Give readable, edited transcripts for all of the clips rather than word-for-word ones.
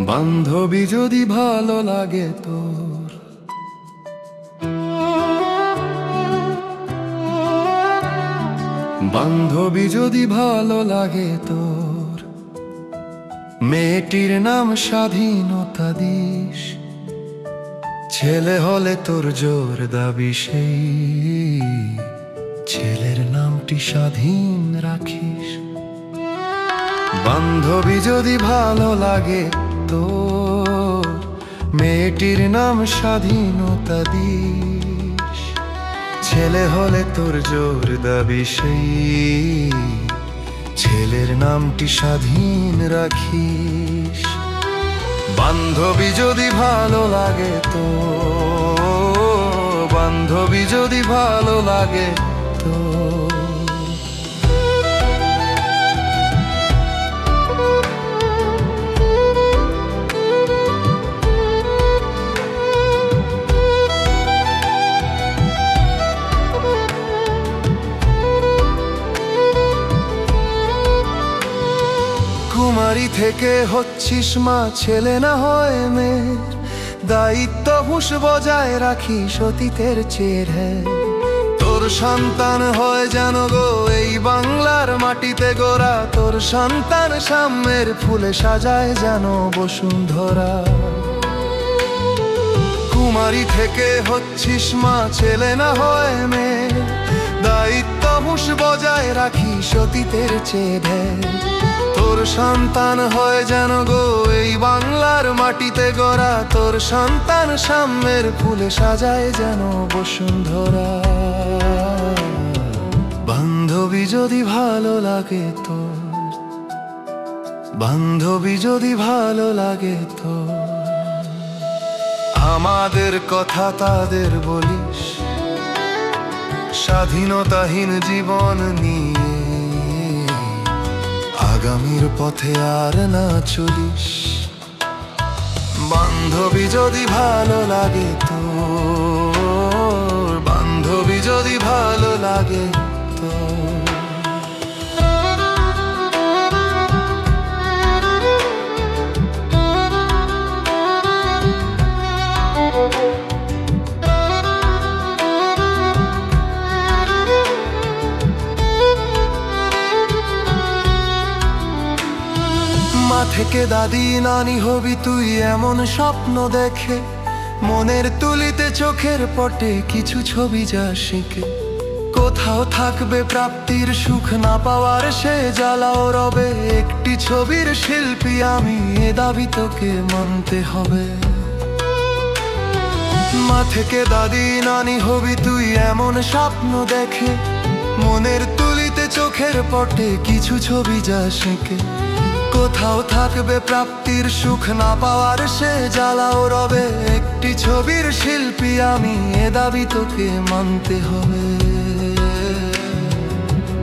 বান্ধবী যদি ভালো লাগে তোর, বান্ধবী যদি ভালো লাগে তোর, মেয়েটির নাম স্বাধীনতা দিস। ছেলে হলে তোর জোর দাবি সেই ছেলের নামটি স্বাধীন রাখিস। বান্ধবী যদি ভালো লাগে তোর, মেয়েটির নাম স্বাধীনতা দিস। ছেলে হলে তোর জোর দাবি সেই ছেলের নামটি স্বাধীন রাখিস। বান্ধবী যদি ভালো লাগে তোর, বান্ধবী যদি ভালো লাগে তোর। কুমারী থেকে হচ্ছিস মা, ছেলে না হয় মেয়ের দায়িত্ব হুঁশ বজায় রাখিস অতীতের চেয়ে। তোর সন্তান হয় যেন গো এই বাংলার মাটিতে গোরা, তোর সন্তান সাম্যের ফুলে সাজায় যেন বসুন্ধরা। কুমারী থেকে হচ্ছিস মা, ছেলে না হয় মেয়ের দায়িত্ব হুঁশ বজায় রাখিস অতীতের চেয়ে। তোর সন্তান হয় যেন গো এই বাংলার মাটিতে গড়া, তোর সন্তান সাম্যের ফুলে সাজায় যেন বসুন্ধরা। বান্ধবী যদি ভালো লাগে তোর, বান্ধবী যদি ভালো লাগে তোর। আমাদের কথা তাদের বলিস, স্বাধীনতাহীন জীবন নিয়ে আগামীর পথে আর না চলিস। বান্ধবী যদি ভালো লাগে তোর, বান্ধবী যদি ভালো লাগে তোর। মা থেকে দাদি নানি হবি তুই এমন স্বপ্ন দেখে, মনের তুলিতে চোখের পটে কিছু ছবি যা শিখে। কোথাও থাকবে প্রাপ্তির সুখ না পাওয়ার সে জ্বালাও রবে, একটি ছবির শিল্পী আমি এ দাবি তোকে মানতে হবে। মা থেকে দাদি নানি হবি তুই এমন স্বপ্ন দেখে, মনের তুলিতে চোখের পটে কিছু ছবি যা শিখে। কোথাও থাকবে প্রাপ্তির সুখ না পাওয়ার সে জ্বালাও রবে, একটি ছবির শিল্পী আমি এ দাবি তোকে মানতে হবে।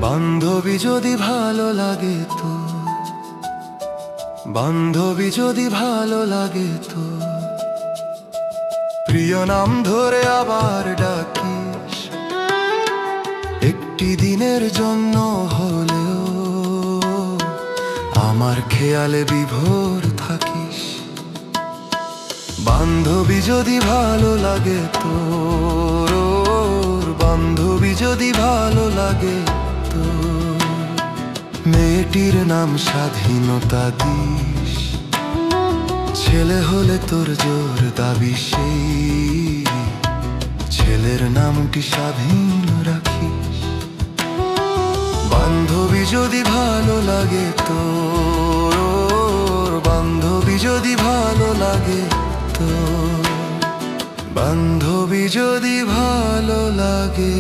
বান্ধবী যদি ভালো লাগে তোর, বান্ধবী যদি ভালো লাগে তোর। প্রিয় নাম ধরে আবার ডাকিস, একটি দিনের জন্য হলেও আমার খেয়ালে বিভোর থাকিস। বান্ধবী যদি ভালো লাগে তোর, বান্ধবী যদি ভালো লাগে তোর। মেয়েটির নাম স্বাধীনতা দিস, ছেলে হলে তোর জোর দাবি সেই ছেলের নামটি স্বাধীন রাখিস। বান্ধবী যদি ভালো লাগে তোর, বান্ধবী যদি ভালো লাগে তোর। বান্ধবী যদি ভালো লাগে